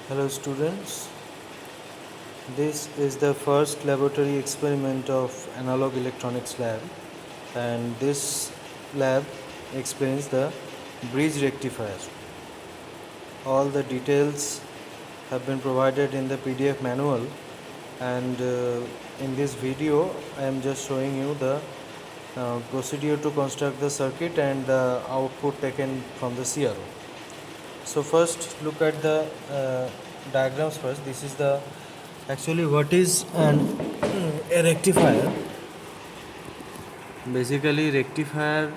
Hello students, this is the first laboratory experiment of analog electronics lab, and this lab explains the bridge rectifier. All the details have been provided in the PDF manual, and in this video I am just showing you the procedure to construct the circuit and the output taken from the CRO. So first look at the diagrams first. This is the actually what is a rectifier. Basically rectifier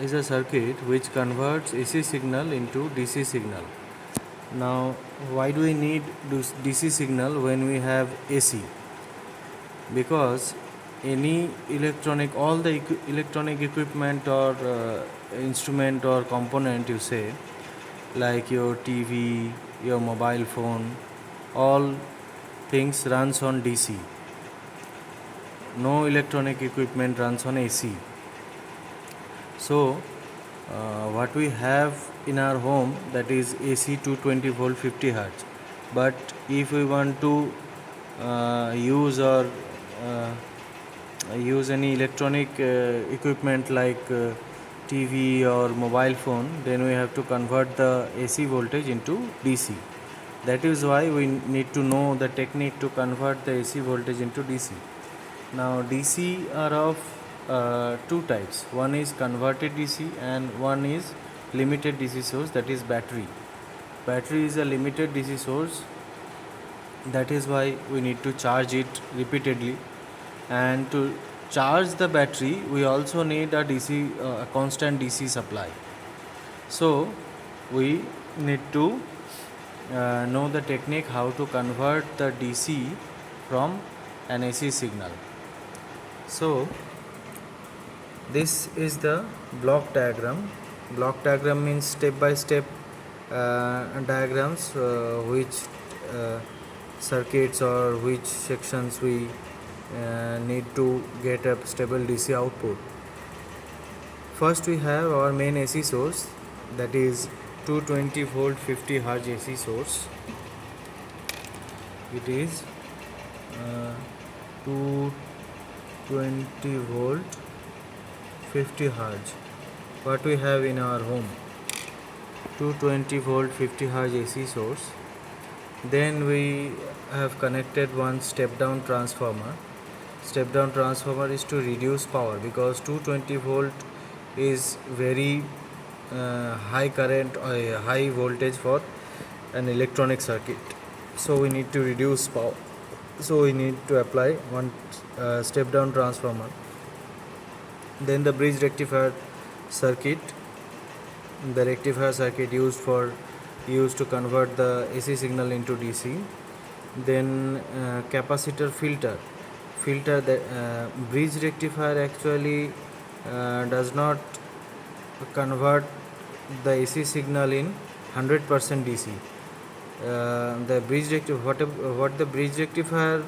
is a circuit which converts AC signal into DC signal. Now why do we need DC signal when we have AC? Because any electronic, all the electronic equipment or instrument or component you say, like your TV, your mobile phone, all things runs on DC. No electronic equipment runs on AC. So what we have in our home, that is AC 220 volt 50 hertz. But if we want to use any electronic equipment like TV or mobile phone, then we have to convert the AC voltage into DC. That is why we need to know the technique to convert the AC voltage into DC. Now DC are of two types. One is converted DC and one is limited DC source, that is battery. Battery is a limited DC source. That is why we need to charge it repeatedly, and to charge the battery we also need a constant DC supply. So we need to know the technique how to convert the DC from an AC signal. So this is the block diagram. Block diagram means step by step diagrams which circuits or which sections we need to get a stable DC output. First we have our main AC source, that is 220 volt 50 Hz AC source. It is 220 volt 50 Hz. What we have in our home, 220 volt 50 Hz AC source. Then we have connected one step down transformer. Step down transformer is to reduce power, because 220 volt is very high current or high voltage for an electronic circuit, so we need to reduce power, so we need to apply one step down transformer. Then the bridge rectifier circuit, the rectifier circuit used to convert the AC signal into DC. Then capacitor filter the bridge rectifier actually does not convert the AC signal in 100% DC. The bridge rectifier,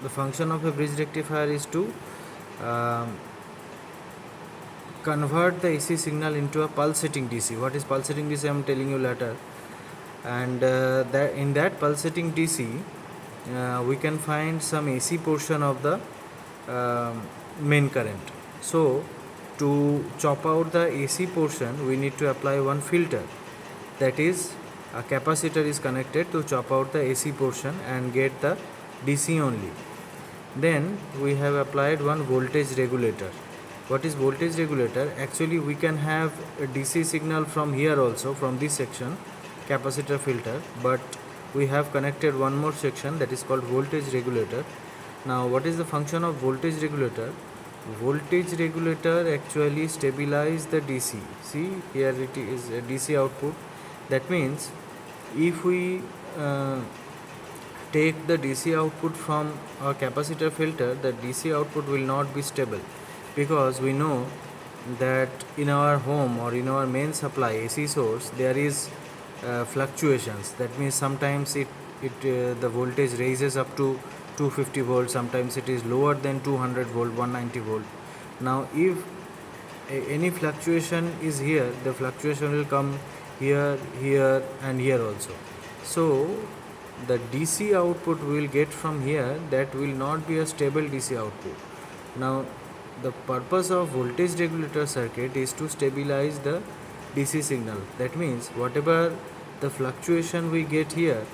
the function of a bridge rectifier is to convert the AC signal into a pulsating DC. What is pulsating DC? I am telling you later. And in that pulsating DC we can find some AC portion of the main current. So to chop out the AC portion we need to apply one filter, that is a capacitor is connected to chop out the AC portion and get the DC only. Then we have applied one voltage regulator. What is voltage regulator? Actually we can have a DC signal from here also, from this section, capacitor filter, but we have connected one more section, that is called voltage regulator. Now what is the function of voltage regulator? Voltage regulator actually stabilize the DC. See, here it is a DC output. That means if we take the DC output from a capacitor filter, the DC output will not be stable, because we know that in our home or in our main supply AC source there is fluctuations. That means sometimes the voltage raises up to 250 volts, sometimes it is lower than 200 volt, 190 volt. Now if any fluctuation is here, the fluctuation will come here, here and here also. So the DC output we will get from here, that will not be a stable DC output. Now the purpose of voltage regulator circuit is to stabilize the DC signal. That means whatever the fluctuation we get here,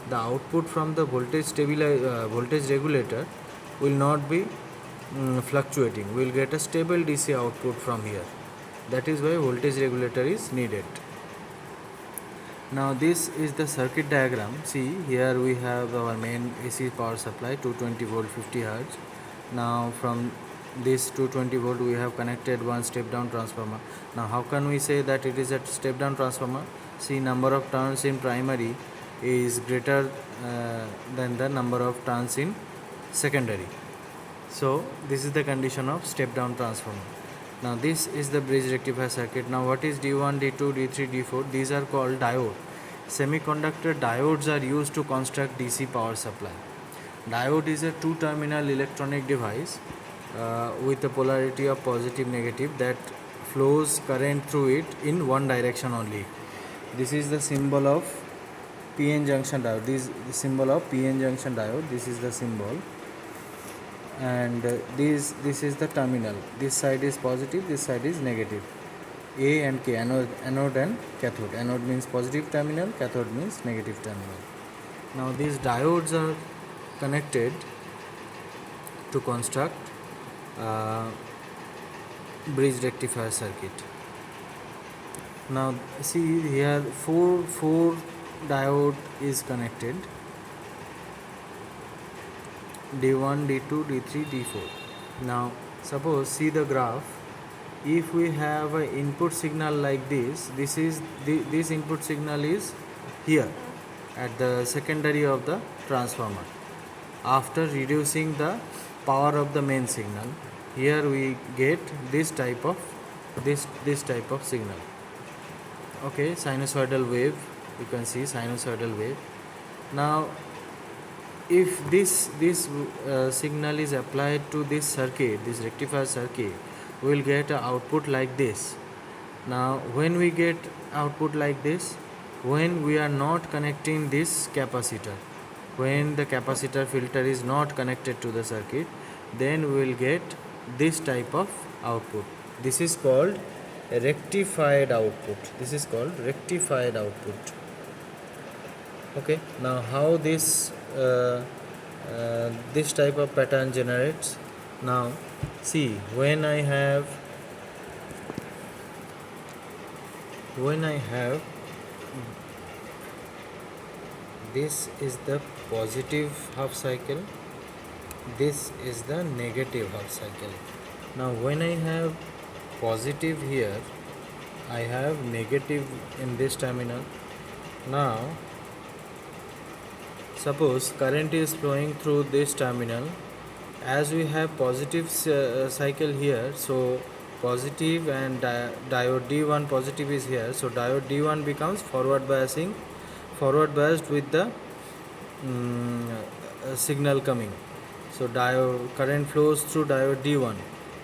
the output from the voltage regulator will not be fluctuating. We will get a stable DC output from here. That is why voltage regulator is needed. Now this is the circuit diagram. See, here we have our main AC power supply 220 volt 50 hertz. Now from this 220 volt we have connected one step down transformer. Now how can we say that it is a step down transformer? See, number of turns in primary is greater than the number of turns in secondary. So this is the condition of step down transformer. Now this is the bridge rectifier circuit. Now what is D1, D2, D3, D4? These are called diode. Semiconductor diodes are used to construct DC power supply. Diode is a two-terminal electronic device with a polarity of positive negative that flows current through it in one direction only. This is the symbol of PN junction diode. This is the symbol of PN junction diode. This is the symbol. And this is the terminal. This side is positive, this side is negative. A and K, anode and cathode. Anode means positive terminal, cathode means negative terminal. Now these diodes are connected to construct bridge rectifier circuit. Now see here, four diode is connected. D1, D2, D3, D4. Now suppose, see the graph. If we have an input signal like this, this input signal is here at the secondary of the transformer. After reducing the power of the main signal, here we get this type of signal. Okay, sinusoidal wave. You can see sinusoidal wave. Now if this signal is applied to this circuit, this rectifier circuit, we will get an output like this. Now when we get output like this, when we are not connecting this capacitor, when the capacitor filter is not connected to the circuit, then we will get this type of output. This is called rectified output. This is called rectified output. Okay, now how this type of pattern generates? Now see, when I have this is the positive half cycle, this is the negative half cycle. Now when I have positive here, I have negative in this terminal. Now suppose current is flowing through this terminal. As we have positive cycle here, so positive and diode D1 positive is here, so diode D1 becomes forward biased with the signal coming. So diode current flows through diode D1.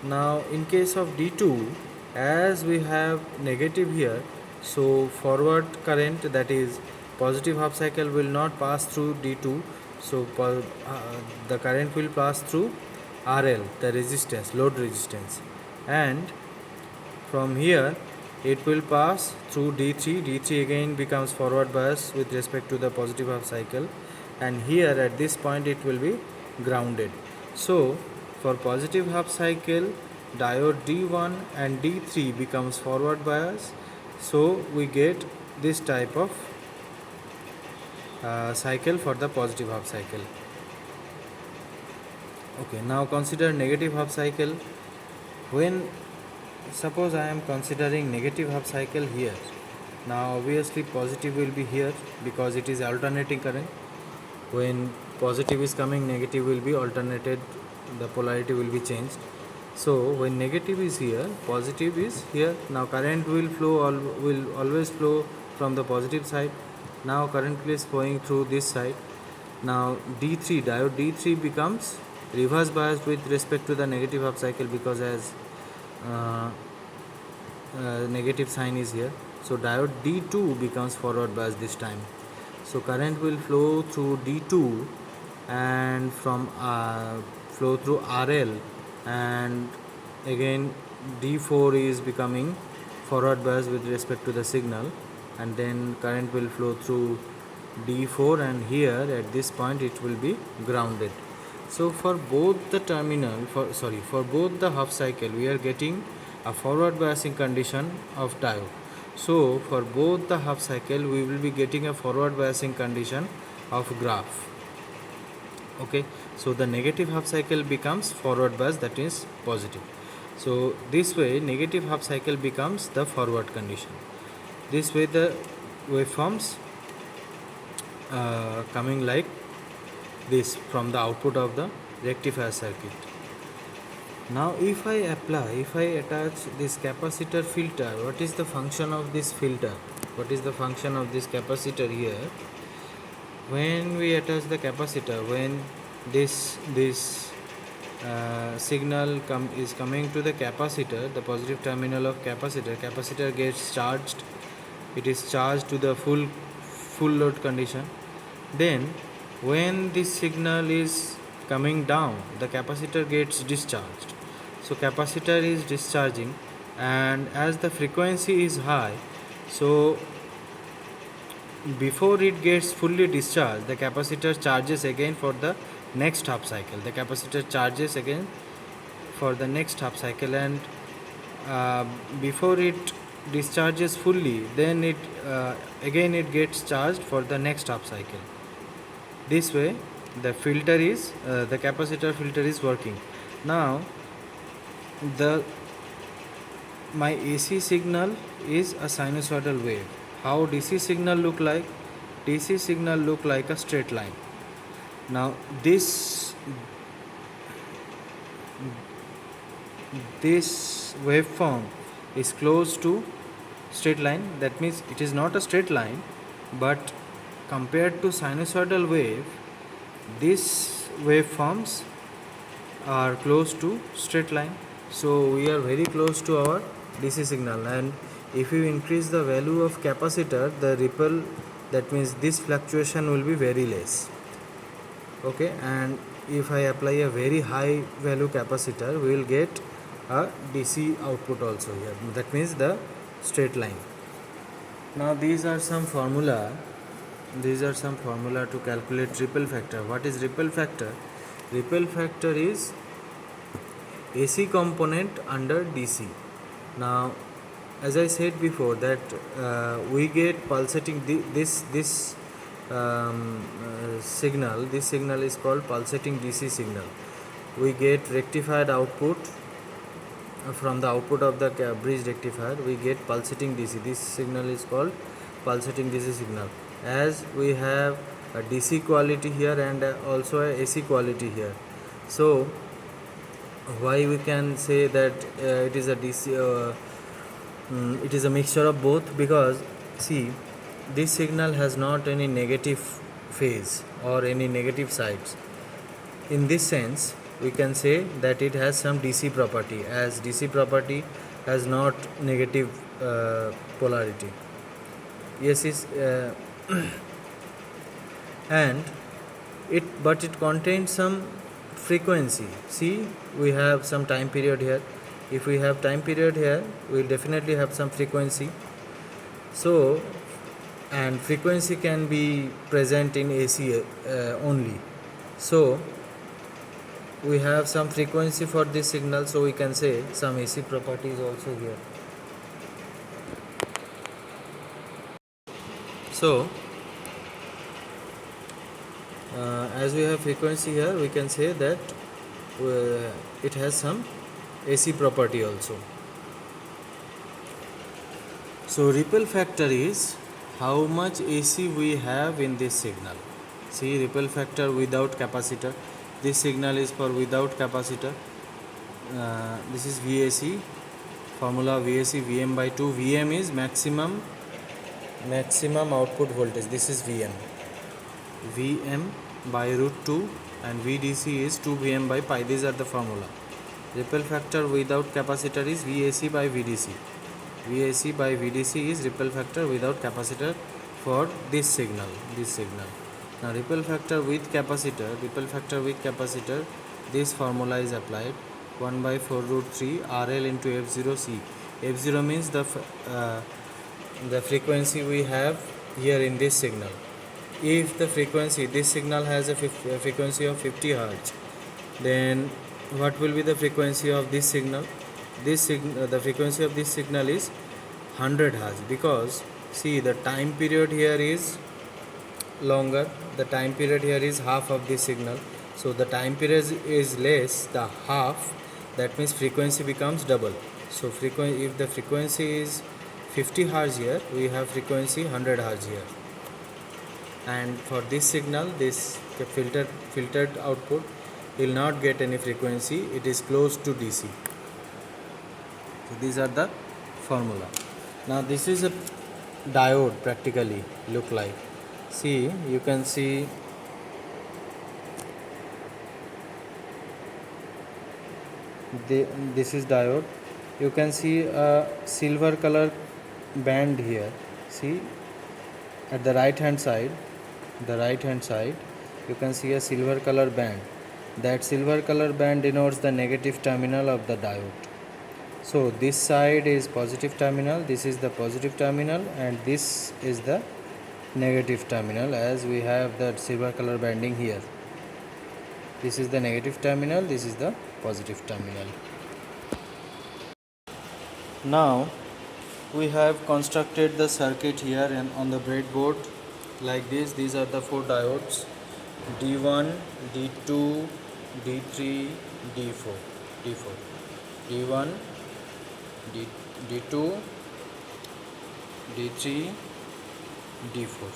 Now in case of D2, as we have negative here, so forward current, that is positive half cycle, will not pass through D2. So the current will pass through RL, the resistance, load resistance, and from here it will pass through D3. D3 again becomes forward bias with respect to the positive half cycle, and here at this point it will be grounded. So for positive half cycle, diode D1 and D3 becomes forward bias, so we get this type of cycle for the positive half cycle. Okay, now consider negative half cycle. When suppose I am considering negative half cycle here, now obviously positive will be here because it is alternating current. When positive is coming, negative will be alternated, the polarity will be changed. So when negative is here, positive is here. Now current will always flow from the positive side. Now current is flowing through this side. Now D3, diode D3 becomes reverse biased with respect to the negative half cycle, because as negative sign is here, so diode D2 becomes forward biased this time. So current will flow through D2 and from flow through RL, and again D4 is becoming forward bias with respect to the signal, and then current will flow through D4, and here at this point it will be grounded. So for both the for both the half cycle we are getting a forward biasing condition of diode. So for both the half cycle we will be getting a forward biasing condition of graph. Okay, so the negative half cycle becomes forward bias, that is positive. So this way negative half cycle becomes the forward condition. This way the waveforms coming like this from the output of the rectifier circuit. Now if I attach this capacitor filter, what is the function of this filter? What is the function of this capacitor here? When we attach the capacitor, when this signal is coming to the capacitor, the positive terminal of capacitor gets charged. It is charged to the full load condition. Then when this signal is coming down, the capacitor gets discharged. So capacitor is discharging, and as the frequency is high, so before it gets fully discharged, the capacitor charges again for the next half cycle. The capacitor charges again for the next half cycle, and before it discharges fully, then it again it gets charged for the next half cycle. This way the capacitor filter is working. Now my AC signal is a sinusoidal wave. How DC signal look like? DC signal look like a straight line. Now this waveform is close to straight line. That means it is not a straight line, but compared to sinusoidal wave, these waveforms are close to straight line. So we are very close to our DC signal, and if you increase the value of capacitor, the ripple, that means this fluctuation will be very less. Okay, and if I apply a very high value capacitor, we will get a DC output also here. That means the straight line. Now these are some formula to calculate ripple factor. What is ripple factor? Ripple factor is AC component under DC. Now as I said before that we get pulsating signal. This signal is called pulsating DC signal. We get rectified output from the output of the bridge rectifier. We get pulsating DC. This signal is called pulsating DC signal. As we have a DC quality here and also a AC quality here, so why we can say that it is a DC it is a mixture of both? Because see, this signal has not any negative phase or any negative sides. In this sense we can say that it has some DC property, as DC property has not negative polarity. Yes, is and but it contains some frequency. See, we have some time period here. If we have time period here, we will definitely have some frequency. So, and frequency can be present in AC only. So we have some frequency for this signal, so we can say some AC property is also here. So as we have frequency here, we can say that it has some AC property also. So ripple factor is how much AC we have in this signal. See, ripple factor without capacitor. This signal is for without capacitor. This is VAC. Formula VAC, Vm by 2. Vm is maximum output voltage. This is Vm. Vm by root 2, and VDC is 2 Vm by pi. These are the formula. Ripple factor without capacitor is VAC by VDC. VAC by VDC is ripple factor without capacitor for this signal. Now ripple factor with capacitor, this formula is applied, 1 by 4 root 3 RL into F0C. F0 means the frequency we have here in this signal. If the frequency, this signal has a frequency of 50 Hz, then what will be the frequency of this signal? The frequency of this signal is 100 Hz, because see, the time period here is longer, the time period here is half of this signal. So the time period is less, the half, that means frequency becomes double. So if the frequency is 50 Hz here, we have frequency 100 Hz here. And for this signal, this filtered output will not get any frequency, it is close to DC. So these are the formula. Now this is a diode practically look like. See, you can see this is diode. You can see a silver color band here. See, at the right hand side, you can see a silver color band. That silver color band denotes the negative terminal of the diode. So this side is positive terminal, this is the positive terminal, and this is the negative terminal, as we have that silver color banding here. This is the negative terminal, this is the positive terminal. Now we have constructed the circuit here and on the breadboard like this. These are the 4 diodes: D1, D2, D3, D4, D1, D2, D3, D4,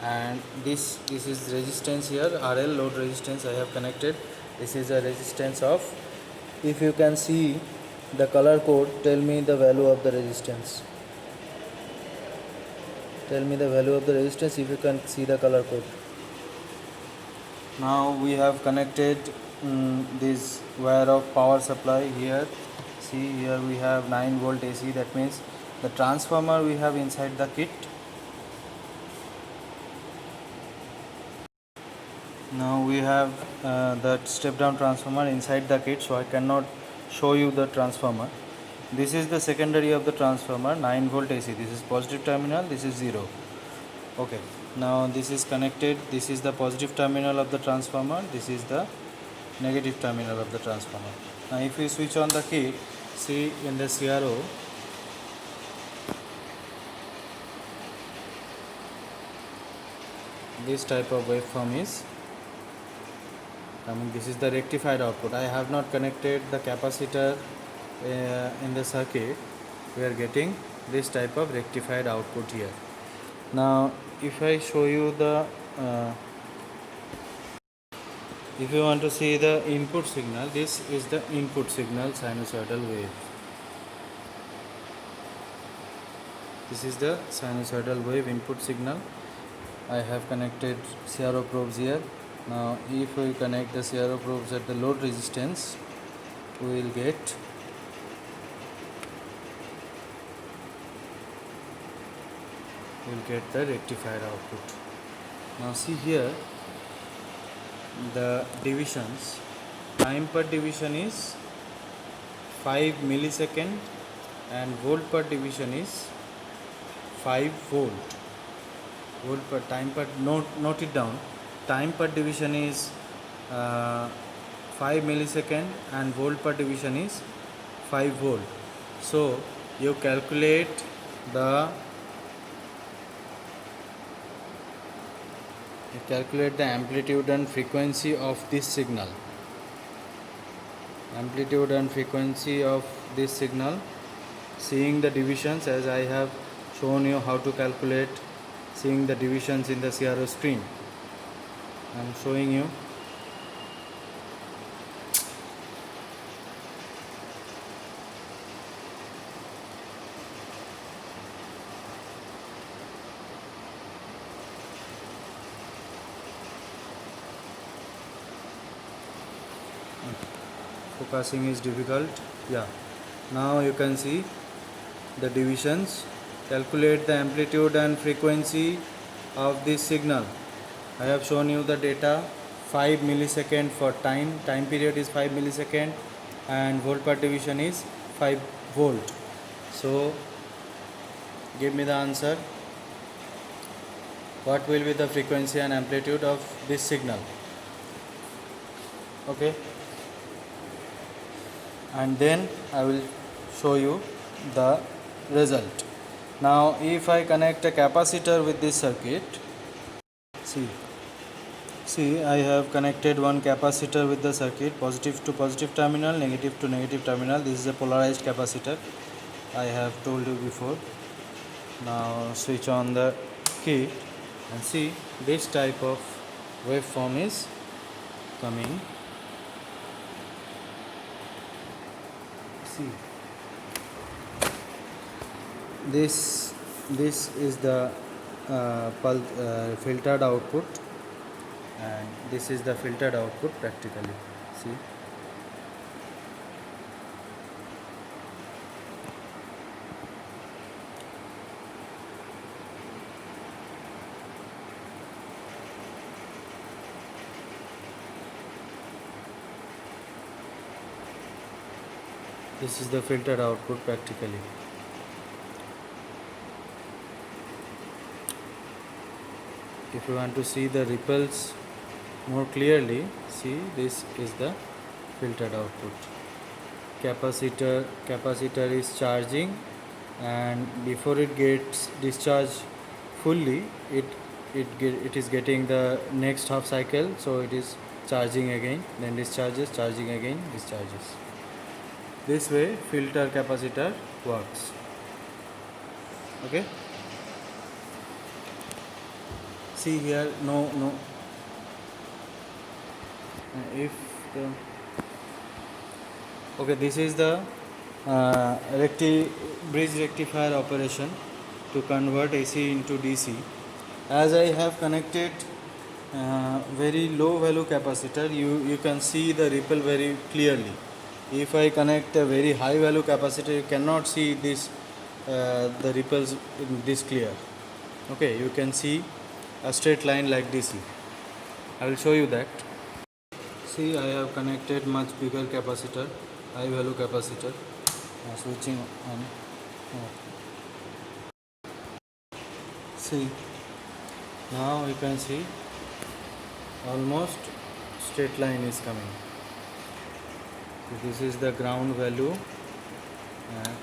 and this is resistance here, RL, load resistance I have connected. This is a resistance of, if you can see the color code, tell me the value of the resistance. If you can see the color code. Now we have connected this wire of power supply here. See, here we have 9 volt AC, that means the transformer we have inside the kit. Now we have that step down transformer inside the kit, so I cannot show you the transformer. This is the secondary of the transformer, 9 volt AC. This is positive terminal, this is 0. Okay, now this is connected. This is the positive terminal of the transformer, this is the negative terminal of the transformer. Now if we switch on the kit, see in the CRO, this type of waveform is coming. This is the rectified output. I have not connected the capacitor in the circuit. We are getting this type of rectified output here. Now if I show you the if you want to see the input signal, this is the input signal, sinusoidal wave. This is the sinusoidal wave input signal. I have connected CRO probes here. Now if we connect the CRO probes at the load resistance, we will get the rectified output. Now see here, the divisions, time per division is 5 millisecond and volt per division is 5 volt. Note it down. Time per division is 5 millisecond and volt per division is 5 volt. So you calculate the amplitude and frequency of this signal. Seeing the divisions, as I have shown you how to calculate, seeing the divisions in the CRO screen. I am showing you. Focusing is difficult. Yeah, now you can see the divisions calculate the amplitude and frequency of this signal. I have shown you the data. 5 millisecond for time period is 5 millisecond, and volt per division is 5 volt. So give me the answer. What will be the frequency and amplitude of this signal? Okay, and then I will show you the result. Now if I connect a capacitor with this circuit, see I have connected one capacitor with the circuit, positive to positive terminal, negative to negative terminal. This is a polarized capacitor, I have told you before. Now switch on the key and see this type of waveform is coming. See, this is the filtered output, and this is the filtered output practically. See, this is the filtered output practically. If you want to see the ripples more clearly, see, this is the filtered output. Capacitor is charging, and before it gets discharged fully, it is getting the next half cycle, so it is charging again, then discharges, charging again, discharges. This way filter capacitor works. Okay, see here, no if the okay, this is the bridge rectifier operation to convert AC into DC. As I have connected very low value capacitor, you can see the ripple very clearly. If I connect a very high value capacitor, you cannot see this the ripples this clear. Okay, you can see a straight line like DC. I will show you that. See, I have connected much bigger capacitor, high value capacitor. Switching on. See, now you can see almost straight line is coming. So this is the ground value, and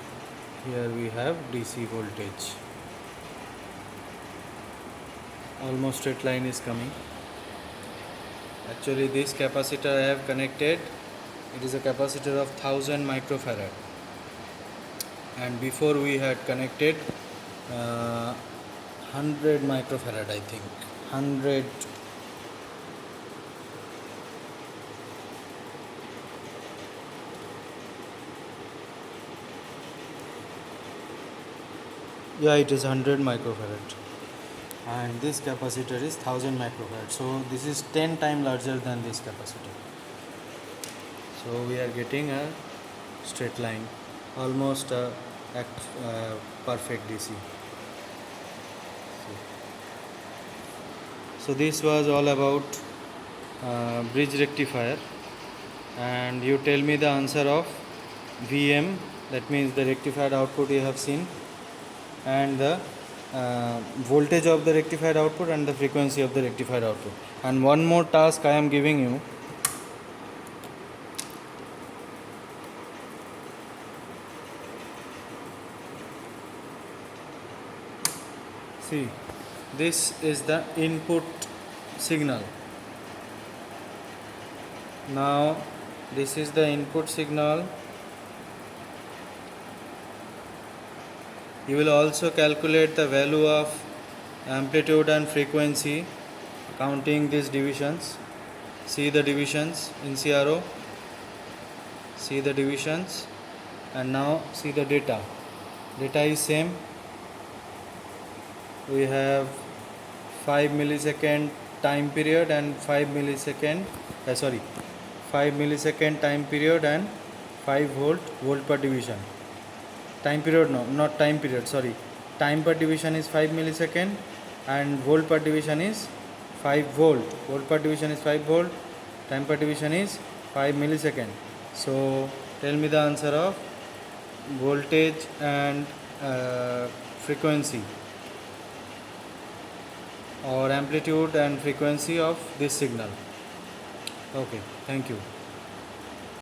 here we have DC voltage. Almost straight line is coming. Actually, this capacitor I have connected, it is a capacitor of 1000 microfarad, and before we had connected 100 microfarad, I think 100. Yeah, it is 100 microfarad, and this capacitor is 1000 microfarad, so this is 10 times larger than this capacitor. So we are getting a straight line, almost a perfect DC. So this was all about bridge rectifier, and you tell me the answer of VM, that means the rectified output you have seen, and the voltage of the rectified output and the frequency of the rectified output. And one more task I am giving you. See, this is the input signal. Now this is the input signal. You will also calculate the value of amplitude and frequency counting these divisions. See the divisions in CRO. See the divisions, and now see the data. Data is same. We have 5 millisecond time period and 5 millisecond 5 millisecond time period and 5 volt per division. Time period, no, not time period, sorry. time per division is 5 millisecond, and volt per division is 5 volt. Volt per division is 5 volt, time per division is 5 millisecond. So tell me the answer of voltage and frequency, or amplitude and frequency of this signal. Okay, thank you.